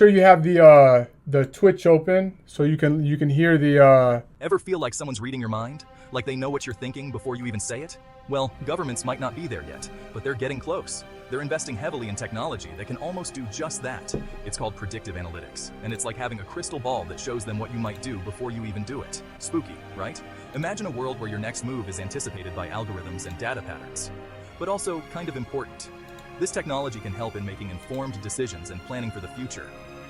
Sure, you have the Twitch open, so you can hear the. Ever feel like someone's reading your mind? Like they know what you're thinking before you even say it? Well, governments might not be there yet, but they're getting close. They're investing heavily in technology that can almost do just that. It's called predictive analytics, and it's like having a crystal ball that shows them what you might do before you even do it. Spooky, right? Imagine a world where your next move is anticipated by algorithms and data patterns. But also kind of important. This technology can help in making informed decisions and planning for the future.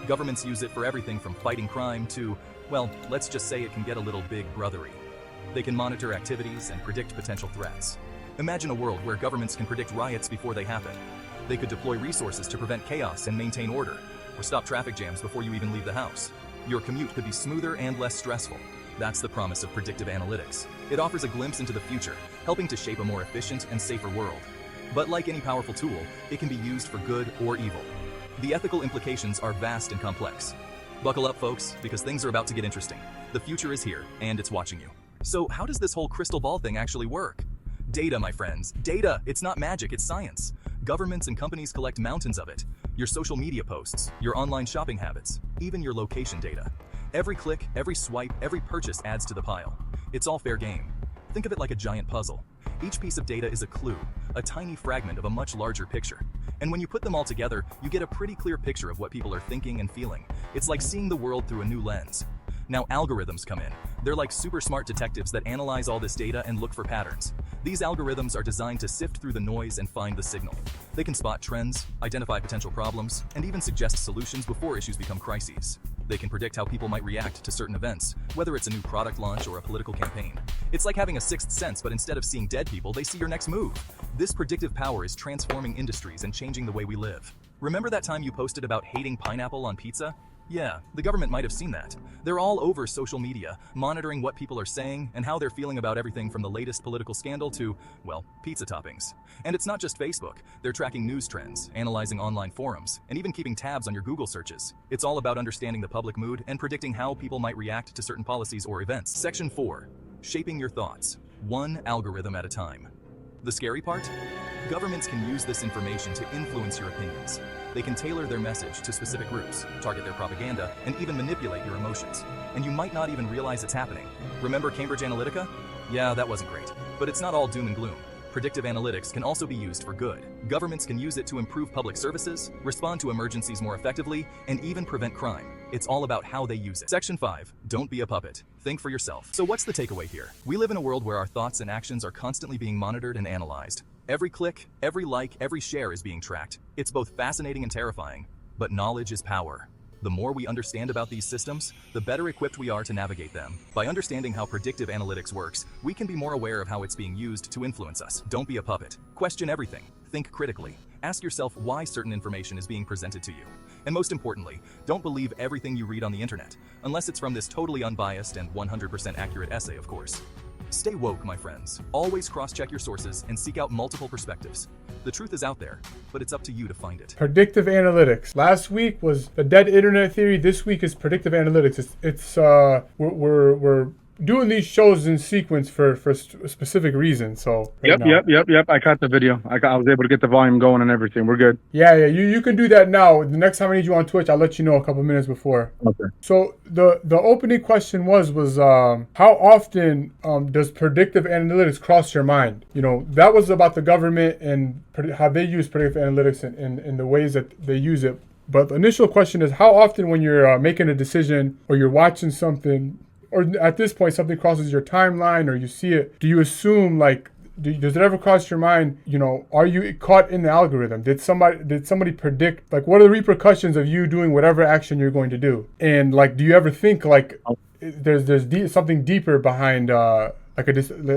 Governments use it for everything from fighting crime to, well, let's just say it can get a little big brothery. They can monitor activities and predict potential threats. Imagine a world where governments can predict riots before they happen. They could deploy resources to prevent chaos and maintain order, or stop traffic jams before you even leave the house. Your commute could be smoother and less stressful. That's the promise of predictive analytics. It offers a glimpse into the future, helping to shape a more efficient and safer world. But like any powerful tool, it can be used for good or evil. The ethical implications are vast and complex. Buckle up, folks, because things are about to get interesting. The future is here, and it's watching you. So how does this whole crystal ball thing actually work? Data, my friends. Data. It's not magic, it's science. Governments and companies collect mountains of it. Your social media posts, your online shopping habits, even your location data. Every click, every swipe, every purchase adds to the pile. It's all fair game. Think of it like a giant puzzle. Each piece of data is a clue, a tiny fragment of a much larger picture. And when you put them all together, you get a pretty clear picture of what people are thinking and feeling. It's like seeing the world through a new lens. Now algorithms come in. They're like super smart detectives that analyze all this data and look for patterns. These algorithms are designed to sift through the noise and find the signal. They can spot trends, identify potential problems, and even suggest solutions before issues become crises. They can predict how people might react to certain events, whether it's a new product launch or a political campaign. It's like having a sixth sense, but instead of seeing dead people, they see your next move. This predictive power is transforming industries and changing the way we live. Remember that time you posted about hating pineapple on pizza? Yeah, the government might have seen that. They're all over social media, monitoring what people are saying and how they're feeling about everything from the latest political scandal to, well, pizza toppings. And it's not just Facebook. They're tracking news trends, analyzing online forums, and even keeping tabs on your Google searches. It's all about understanding the public mood and predicting how people might react to certain policies or events. Section 4. Shaping your thoughts. One algorithm at a time. The scary part? Governments can use this information to influence your opinions. They can tailor their message to specific groups, target their propaganda, and even manipulate your emotions. And you might not even realize it's happening. Remember Cambridge Analytica? Yeah, that wasn't great. But it's not all doom and gloom. Predictive analytics can also be used for good. Governments can use it to improve public services, respond to emergencies more effectively, and even prevent crime. It's all about how they use it. Section 5. Don't be a puppet. Think for yourself. So what's the takeaway here? We live in a world where our thoughts and actions are constantly being monitored and analyzed. Every click, every like, every share is being tracked. It's both fascinating and terrifying, but knowledge is power. The more we understand about these systems, the better equipped we are to navigate them. By understanding how predictive analytics works, we can be more aware of how it's being used to influence us. Don't be a puppet. Question everything. Think critically. Ask yourself why certain information is being presented to you. And most importantly, don't believe everything you read on the internet, unless it's from this totally unbiased and 100% accurate essay, of course. Stay woke, my friends. Always cross-check your sources and seek out multiple perspectives. The truth is out there, but it's up to you to find it. Predictive analytics. Last week was the dead internet theory. This week is predictive analytics. We're doing these shows in sequence for specific reasons. So Yep. I caught the video. I was able to get the volume going and everything. We're good. Yeah. You can do that now. The next time I need you on Twitch, I'll let you know a couple minutes before. Okay. So the opening question was how often does predictive analytics cross your mind? You know, that was about the government and how they use predictive analytics and the ways that they use it. But the initial question is, how often when you're making a decision or you're watching something, or at this point something crosses your timeline or you see it, do you assume does it ever cross your mind, are you caught in the algorithm? Did somebody predict, what are the repercussions of you doing whatever action you're going to do? And do you ever think there's something deeper behind a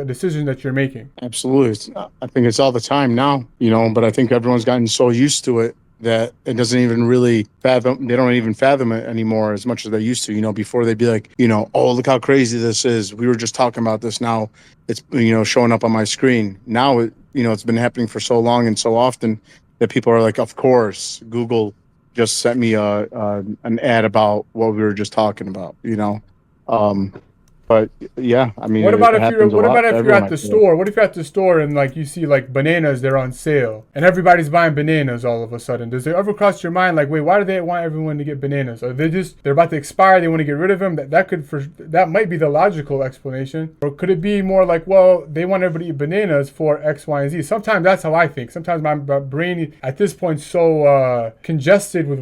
decision that you're making? Absolutely. I think it's all the time now, but I think everyone's gotten so used to it that it doesn't even really fathom. They don't even fathom it anymore as much as they used to. Before they'd be like, oh, look how crazy this is. We were just talking about this. Now it's, showing up on my screen. Now, it's been happening for so long and so often that people are like, of course, Google just sent me an ad about what we were just talking about, But But yeah, I mean, What about it if you're happens a what lot about to if you're everyone, at I the feel. store? What if you're at the store and like you see like bananas, they're on sale and everybody's buying bananas all of a sudden? Does it ever cross your mind like, wait, why do they want everyone to get bananas? Are they're about to expire, they want to get rid of them? That might be the logical explanation. Or could it be more like, well, they want everybody to eat bananas for X, Y, and Z? Sometimes that's how I think. Sometimes my brain at this point so congested with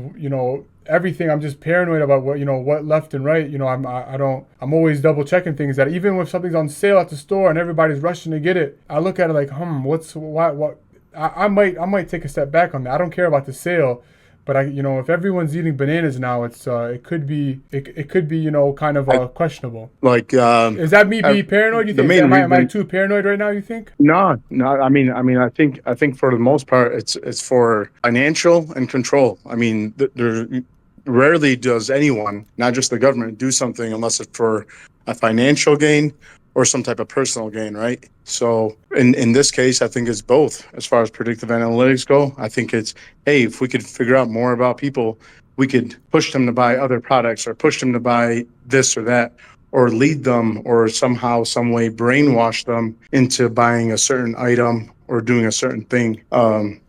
everything. I'm just paranoid about what left and right. I'm always double checking things, that even if something's on sale at the store and everybody's rushing to get it, I look at it like, what I might take a step back on that. I don't care about the sale, but if everyone's eating bananas now, it could be kind of I questionable. like Is that me I, being paranoid? You the think, main am I reason. too paranoid right now, you think? No, no. I think for the most part, it's for financial and control. I mean, there rarely does anyone, not just the government, do something unless it's for a financial gain or some type of personal gain, right? So in this case, I think it's both. As far as predictive analytics go, I think it's, hey, if we could figure out more about people, we could push them to buy other products or push them to buy this or that, or lead them or somehow, some way brainwash them into buying a certain item or doing a certain thing.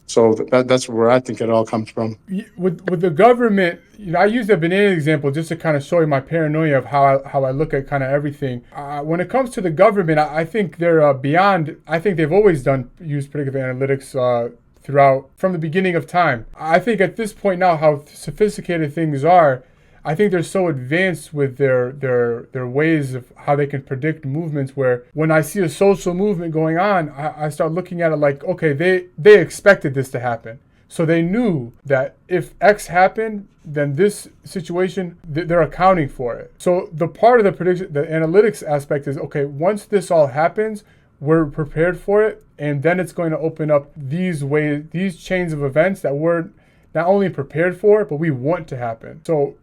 So that's where I think it all comes from. With the government, I use the banana example just to kind of show you my paranoia of how I look at kind of everything. When it comes to the government, I think they're beyond. I think they've always used predictive analytics throughout from the beginning of time. I think at this point now, how sophisticated things are, I think they're so advanced with their ways of how they can predict movements, where when I see a social movement going on, I start looking at it like, okay, they expected this to happen. So they knew that if X happened, then this situation, they're accounting for it. So the part of the prediction, the analytics aspect is, okay, once this all happens, we're prepared for it. And then it's going to open up these chains of events that we're not only prepared for, but we want to happen. So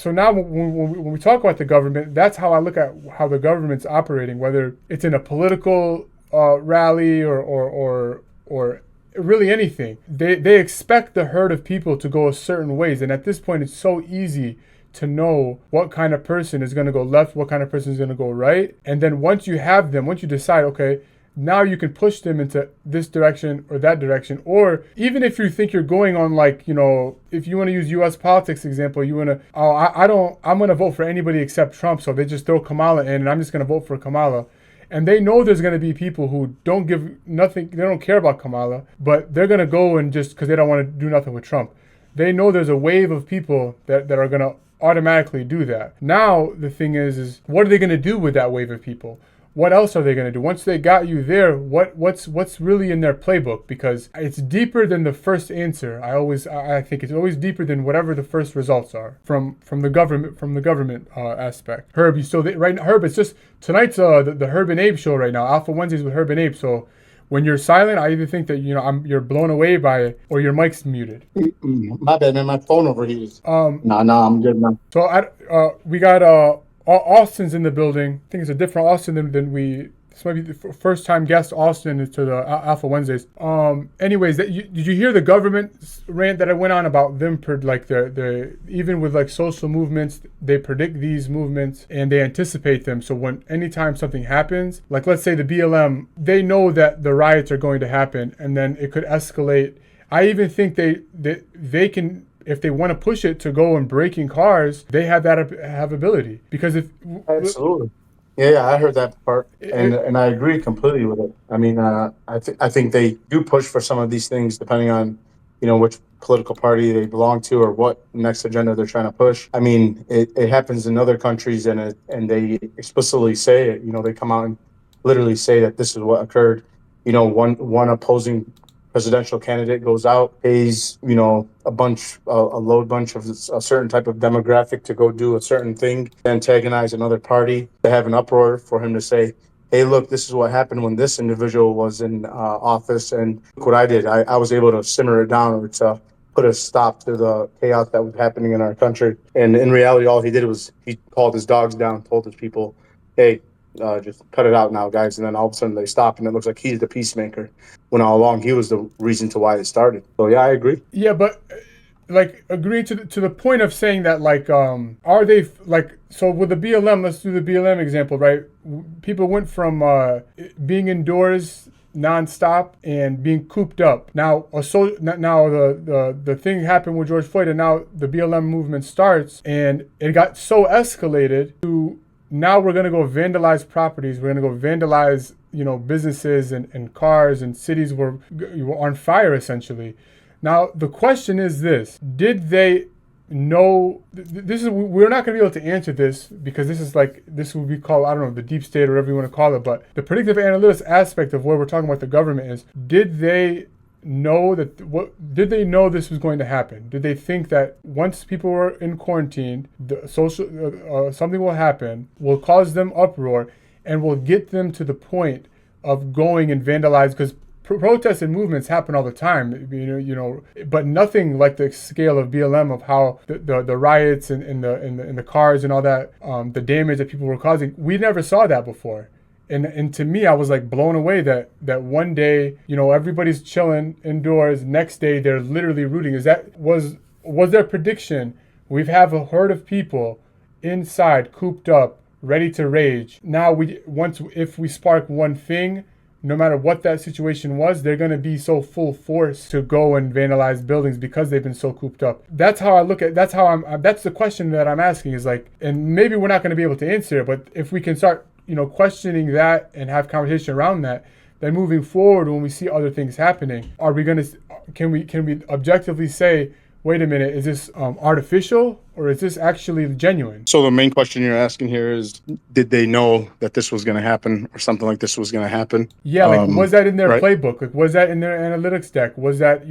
now when we talk about the government, that's how I look at how the government's operating, whether it's in a political rally or really anything. They expect the herd of people to go a certain ways. And at this point, it's so easy to know what kind of person is going to go left, what kind of person is going to go right. And then once you have them, once you decide, okay, now you can push them into this direction or that direction. Or even if you think you're going on, like, if you want to use U.S. politics example, you want to, I'm going to vote for anybody except Trump. So they just throw Kamala in and I'm just going to vote for Kamala. And they know there's going to be people who don't give nothing, they don't care about Kamala, but they're going to go and just because they don't want to do nothing with Trump. They know there's a wave of people that are going to automatically do that. Now, the thing is what are they going to do with that wave of people? What else are they going to do? Once they got you there, what's really in their playbook? Because it's deeper than the first answer. I think it's always deeper than whatever the first results are from the government aspect. Herb, you still right? Herb, it's just tonight's the Herb and Abe show right now. Alpha Wednesdays with Herb and Abe. So when you're silent, I either think that you're blown away by it or your mic's muted. My bad, man. My phone overheated. No, I'm good, man. So we got Austin's in the building. I think it's a different Austin than we. This might be the first time guest Austin to the Alpha Wednesdays. Anyways, did you hear the government rant that I went on about them? Like the even with like social movements, they predict these movements and they anticipate them. So anytime something happens, like let's say the BLM, they know that the riots are going to happen, and then it could escalate. I even think they can. If they want to push it to go and breaking cars, they have ability. Because Absolutely. Yeah, I heard that part, and I agree completely with it. I mean, I think they do push for some of these things depending on, which political party they belong to or what next agenda they're trying to push. I mean, it happens in other countries, and they explicitly say it. They come out and literally say that this is what occurred. One opposing presidential candidate goes out, pays, a load bunch of a certain type of demographic to go do a certain thing, antagonize another party, to have an uproar for him to say, hey, look, this is what happened when this individual was in office. And look what I did. I was able to simmer it down or to put a stop to the chaos that was happening in our country. And in reality, all he did was he called his dogs down, told his people, hey, just cut it out now, guys. And then all of a sudden they stop, and it looks like he's the peacemaker when all along he was the reason to why it started. So yeah, I agree. Yeah, but like agreeing to the point of saying that like are they like, so with the BLM, let's do the BLM example, right? People went from being indoors nonstop and being cooped up. Now now the thing happened with George Floyd, and now the BLM movement starts, and it got so escalated to now we're gonna go vandalize properties. We're gonna go vandalize, you know, businesses and cars, and cities were on fire essentially. Now the question is this: did they know? This is, we're not going to be able to answer this because this is like, this would be called, I don't know, the deep state or whatever you want to call it. But the predictive analytics aspect of where we're talking about the government is: did they know that did they know this was going to happen? Did they think that once people were in quarantine, the social something will happen, will cause them uproar, and will get them to the point of going and vandalize? Because protests and movements happen all the time, you know, but nothing like the scale of BLM, of how the riots and the cars and all that, the damage that people were causing. We never saw that before. And to me, I was like blown away that one day, you know, everybody's chilling indoors. Next day, they're literally rooting. Was their prediction? We have a herd of people inside, cooped up, ready to rage. Now if we spark one thing, no matter what that situation was, they're going to be so full force to go and vandalize buildings because they've been so cooped up. That's how I look at, that's the question that I'm asking, is like, and maybe we're not going to be able to answer it, but if we can start, you know, questioning that and have conversation around that, then moving forward, when we see other things happening, can we objectively say, wait a minute, is this artificial or is this actually genuine? So the main question you're asking here is, did they know that this was going to happen, or something like this was going to happen? Yeah, like was that in their right? playbook? Like was that in their analytics deck? Was that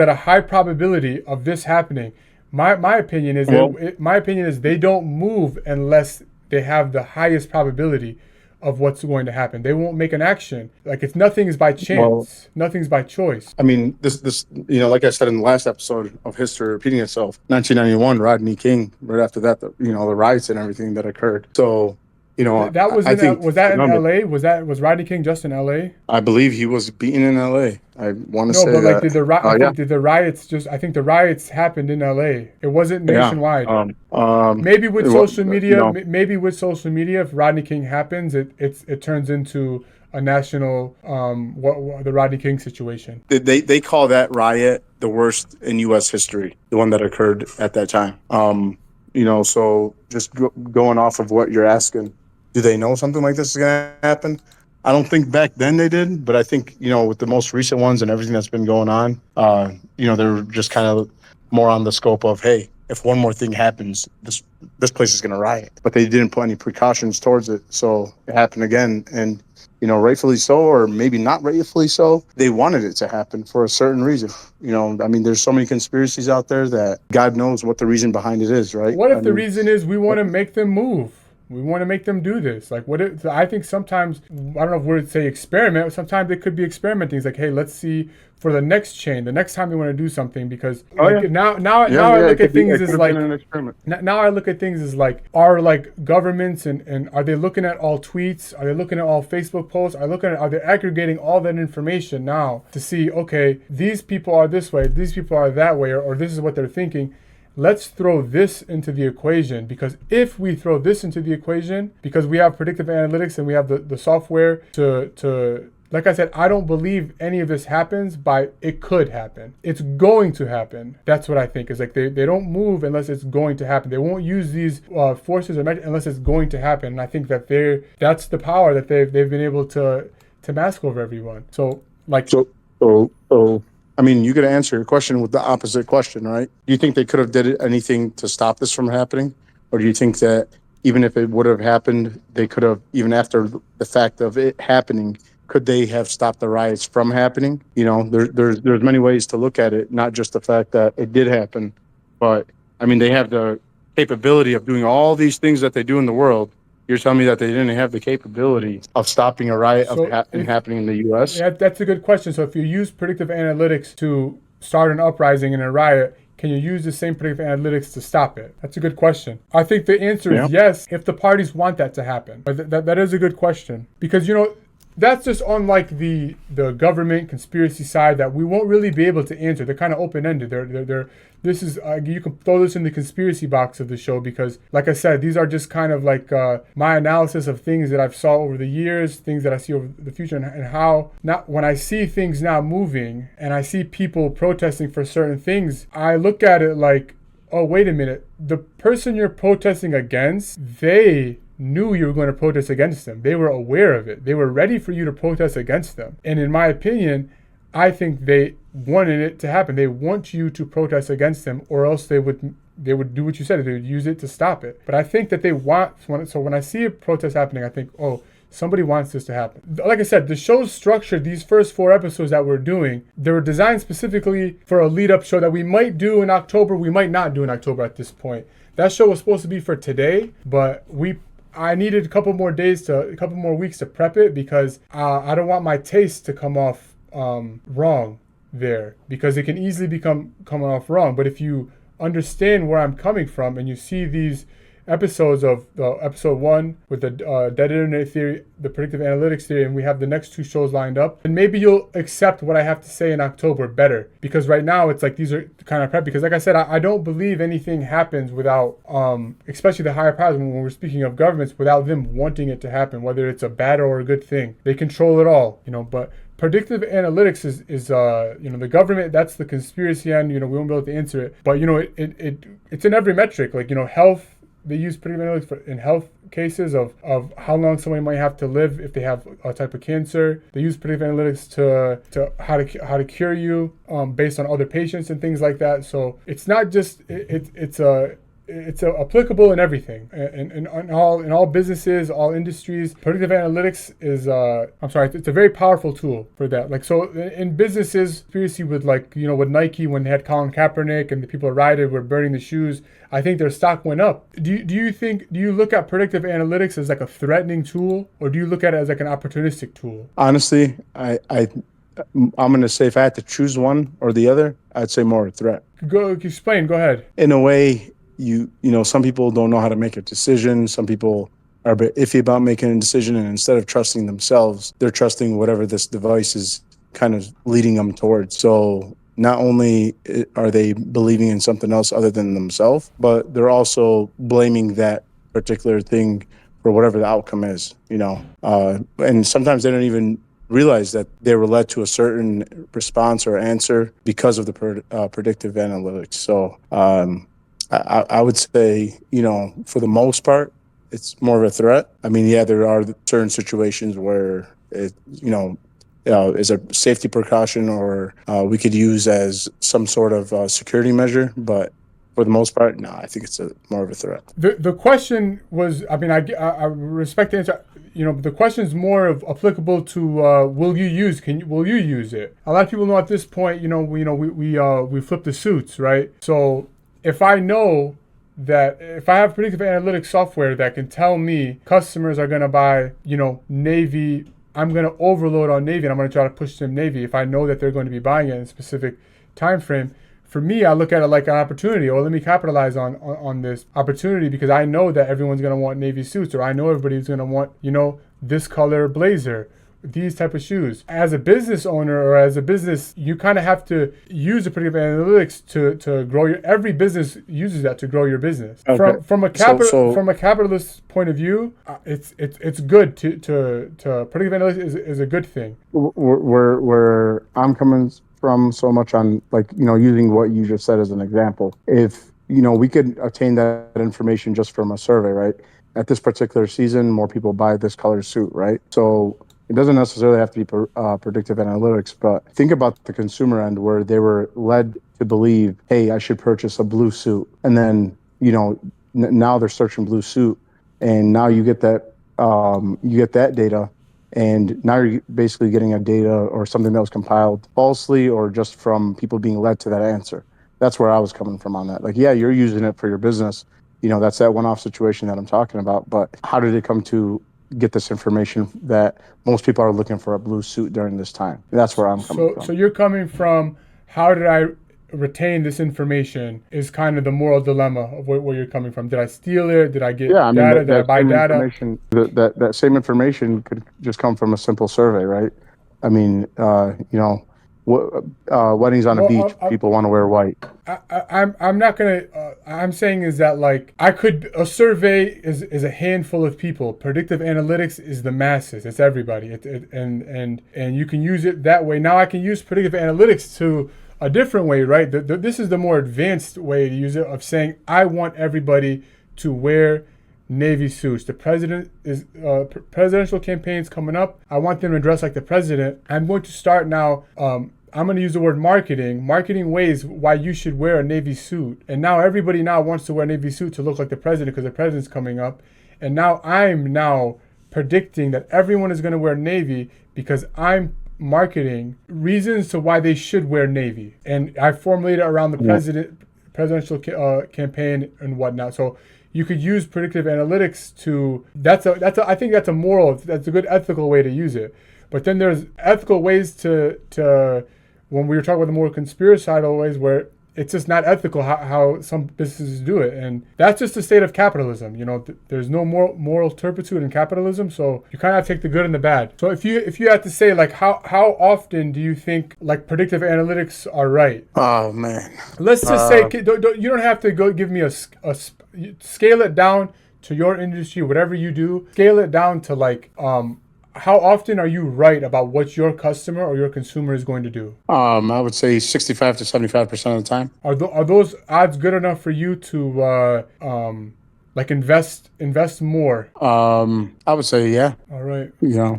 a high probability of this happening? My opinion is they don't move unless they have the highest probability of what's going to happen. They won't make an action. Like, it's nothing is by chance. Well, nothing's by choice. I mean, this, you know, like I said in the last episode of history repeating itself, 1991, Rodney King. Right after that, the riots and everything that occurred. So, you know, that was was that in LA? Was Rodney King just in LA? I believe he was beaten in LA. I want to say but like, that. did the riots I think the riots happened in LA. It wasn't nationwide. Maybe with social media, if Rodney King happens, it turns into a national the Rodney King situation. They call that riot the worst in U.S. history, the one that occurred at that time. You know, so just going off of what you're asking, do they know something like this is going to happen? I don't think back then they did, but I think, you know, with the most recent ones and everything that's been going on, you know, they're just kind of more on the scope of, hey, if one more thing happens, this place is going to riot. But they didn't put any precautions towards it, so it happened again. And, you know, rightfully so, or maybe not rightfully so, they wanted it to happen for a certain reason. You know, I mean, there's so many conspiracies out there that God knows what the reason behind it is, right? What if the reason is we want to make them move? We want to make them do this. Like, I think sometimes, I don't know if we would say experiment, sometimes it could be experimenting. It's like, hey, let's see for the next chain, the next time they want to do something, because now I look at things as like, now I look at things as like, are like governments and are they looking at all tweets? Are they looking at all Facebook posts? Are they aggregating all that information now to see, okay, these people are this way, these people are that way, or this is what they're thinking. Let's throw this into the equation, because if we throw this into the equation, because we have predictive analytics and we have the software to like I said, I don't believe any of this happens by it could happen. It's going to happen. That's what I think, is like they don't move unless it's going to happen. They won't use these forces unless it's going to happen. And I think that that's the power that they've been able to mask over everyone. So like I mean, you could answer your question with the opposite question, right? Do you think they could have did anything to stop this from happening? Or do you think that even if it would have happened, they could have, even after the fact of it happening, could they have stopped the riots from happening? You know, there's many ways to look at it, not just the fact that it did happen. But, I mean, they have the capability of doing all these things that they do in the world. You're telling me that they didn't have the capability of stopping a riot happening in the U.S.? Yeah, that's a good question. So if you use predictive analytics to start an uprising and a riot, can you use the same predictive analytics to stop it? That's a good question. I think the answer is yes, if the parties want that to happen. But that is a good question. Because, you know, that's just on like the government conspiracy side that we won't really be able to answer. They're kind of open ended. They're this is you can throw this in the conspiracy box of the show because, like I said, these are just kind of like my analysis of things that I've saw over the years, things that I see over the future, and how not when I see things now moving and I see people protesting for certain things, I look at it like, oh, wait a minute, the person you're protesting against, they knew you were going to protest against them. They were aware of it. They were ready for you to protest against them. And in my opinion, I think they wanted it to happen. They want you to protest against them, or else they would do what you said. They would use it to stop it. But I think that they want. So when I see a protest happening, I think, oh, somebody wants this to happen. Like I said, the show's structured. These first 4 episodes that we're doing, they were designed specifically for a lead-up show that we might do in October. We might not do in October at this point. That show was supposed to be for today, but I needed a couple more weeks to prep it because I don't want my taste to come off wrong there, because it can easily coming off wrong. But if you understand where I'm coming from and you see these episodes of episode 1 with the dead internet theory, the predictive analytics theory, and we have the next 2 shows lined up, and maybe you'll accept what I have to say in October better, because right now it's like these are kind of prep, because like I said, I don't believe anything happens without especially the higher powers, when we're speaking of governments, without them wanting it to happen, whether it's a bad or a good thing. They control it all, but predictive analytics is the government. That's the conspiracy end. We won't be able to answer it, but it's in every metric, like health. They use predictive analytics in health cases of how long somebody might have to live if they have a type of cancer. They use predictive analytics to how to cure you based on other patients and things like that. So it's not just it's applicable in everything, in all businesses, all industries. Predictive analytics is it's a very powerful tool for that. Like, so in businesses, previously with with Nike, when they had Colin Kaepernick and the people at Riot were burning the shoes, I think their stock went up. Do you look at predictive analytics as like a threatening tool, or do you look at it as like an opportunistic tool? Honestly, I'm going to say if I had to choose one or the other, I'd say more a threat. Go ahead. In a way, some people don't know how to make a decision. Some people are a bit iffy about making a decision, and instead of trusting themselves, they're trusting whatever this device is kind of leading them towards. So not only are they believing in something else other than themselves, but they're also blaming that particular thing for whatever the outcome is, and sometimes they don't even realize that they were led to a certain response or answer because of the predictive analytics. So I would say, for the most part, it's more of a threat. I mean, yeah, there are certain situations where it, is a safety precaution, or we could use as some sort of security measure. But for the most part, no, I think it's more of a threat. The question was, I mean, I respect the answer. The question is more of applicable to will you use it? A lot of people know at this point, we flip the suits, right? So if I know that if I have predictive analytics software that can tell me customers are going to buy, Navy, I'm going to overload on Navy and I'm going to try to push them Navy. If I know that they're going to be buying it in a specific time frame, for me, I look at it like an opportunity. Or let me capitalize on this opportunity, because I know that everyone's going to want Navy suits, or I know everybody's going to want, this color blazer, these type of shoes. As a business owner or as a business, you kind of have to use the predictive analytics to grow every business uses that to grow your business. Okay. From a capitalist point of view, it's good to predictive analytics is a good thing. Where I'm coming from so much on using what you just said as an example. If we could obtain that information just from a survey, right? At this particular season, more people buy this color suit, right? So it doesn't necessarily have to be predictive analytics, but think about the consumer end where they were led to believe, hey, I should purchase a blue suit. And then, now they're searching blue suit, and now you get that data, and now you're basically getting a data or something that was compiled falsely or just from people being led to that answer. That's where I was coming from on that. Like, yeah, you're using it for your business. That's that one-off situation that I'm talking about. But how did it come to get this information that most people are looking for a blue suit during this time? That's where I'm coming from. So you're coming from, how did retain this information is kind of the moral dilemma of where you're coming from. Did I steal it? Did I get Yeah, I mean data? Did I that buy same data? information, that same information could just come from a simple survey, right? I mean, weddings on a beach, Well, people want to wear white. I'm not gonna. I'm saying is that like a survey is a handful of people. Predictive analytics is the masses. It's everybody. And you can use it that way. Now I can use predictive analytics to a different way, right? This is the more advanced way to use it of saying I want everybody to wear navy suits. The presidential campaigns coming up. I want them to dress like the president. I'm going to start now. I'm going to use the word marketing ways why you should wear a navy suit. And now everybody now wants to wear a navy suit to look like the president because the president's coming up. And now I'm predicting that everyone is going to wear navy because I'm marketing reasons to why they should wear navy. And I formulated around the presidential campaign and whatnot. So you could use predictive analytics to, I think that's a good ethical way to use it. But then there's ethical ways to when we were talking about the more conspiratorial ways where it's just not ethical how some businesses do it. And that's just the state of capitalism. There's no moral turpitude in capitalism. So you kind of have to take the good and the bad. So if you had to say like how often do you think like predictive analytics are right? Oh man. Let's just say you don't have to go give me a scale it down to your industry, whatever you do, scale it down to like how often are you right about what your customer or your consumer is going to do? I would say 65 to 75% of the time. Are those odds good enough for you to like invest more? I would say yeah. All right. Yeah.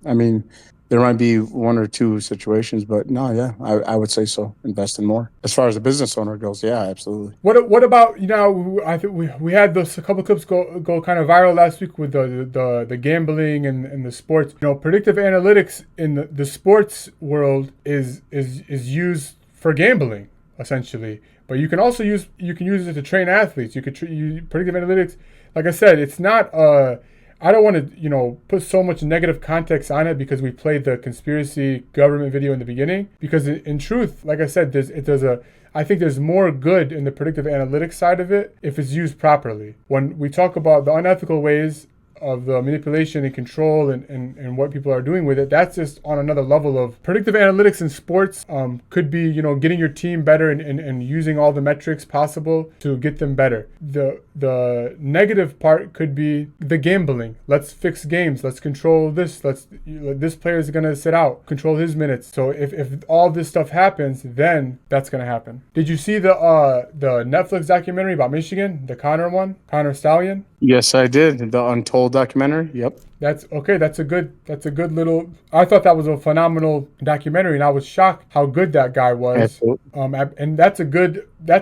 I mean, there might be one or two situations, but no, yeah, I would say so. Invest in more. As far as the business owner goes, yeah, absolutely. What about I think we had a couple clips go kind of viral last week with the gambling and the sports. Predictive analytics in the sports world is used for gambling essentially, but you can also use it to train athletes. You could use predictive analytics. Like I said, it's not I don't want to, put so much negative context on it because we played the conspiracy government video in the beginning. Because in truth, like I said, I think there's more good in the predictive analytics side of it if it's used properly. When we talk about the unethical ways of the manipulation and control and what people are doing with it, that's just on another level of predictive analytics in sports. Could be getting your team better and using all the metrics possible to get them better. The negative part could be the gambling. Let's fix games. Let's control this. This player is gonna sit out. Control his minutes. So if all this stuff happens, then that's gonna happen. Did you see the Netflix documentary about Michigan, the Connor Stallion? Yes, I did. The Untold documentary. Yep. That's okay. That's a good little. I thought that was a phenomenal documentary, and I was shocked how good that guy was. Absolutely. And that's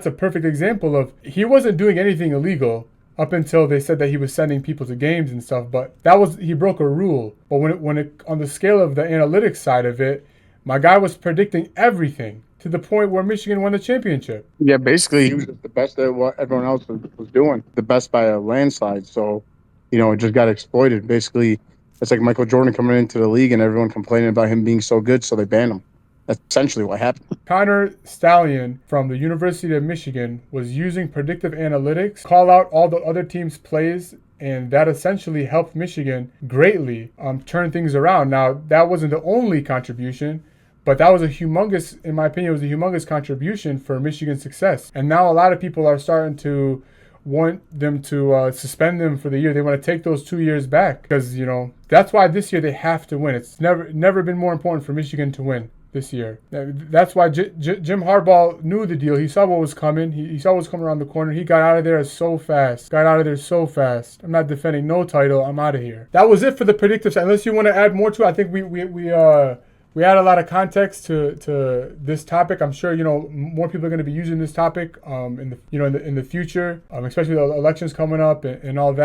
a perfect example of he wasn't doing anything illegal up until they said that he was sending people to games and stuff. But he broke a rule. But when it on the scale of the analytics side of it, my guy was predicting everything to the point where Michigan won the championship. Yeah, basically he was the best at what everyone else was doing, the best by a landslide. So, it just got exploited. Basically, it's like Michael Jordan coming into the league and everyone complaining about him being so good, so they banned him. That's essentially what happened. Connor Stillion from the University of Michigan was using predictive analytics, call out all the other teams' plays, and that essentially helped Michigan greatly turn things around. Now, that wasn't the only contribution, but that was in my opinion, it was a humongous contribution for Michigan's success. And now a lot of people are starting to want them to suspend them for the year. They want to take those 2 years back because, that's why this year they have to win. It's never been more important for Michigan to win this year. That's why Jim Harbaugh knew the deal. He saw what was coming. He saw what was coming around the corner. He got out of there so fast. I'm not defending no title. I'm out of here. That was it for the predictive side. Unless you want to add more to it, I think we add a lot of context to this topic. I'm sure more people are going to be using this topic in the future, especially the elections coming up and all that.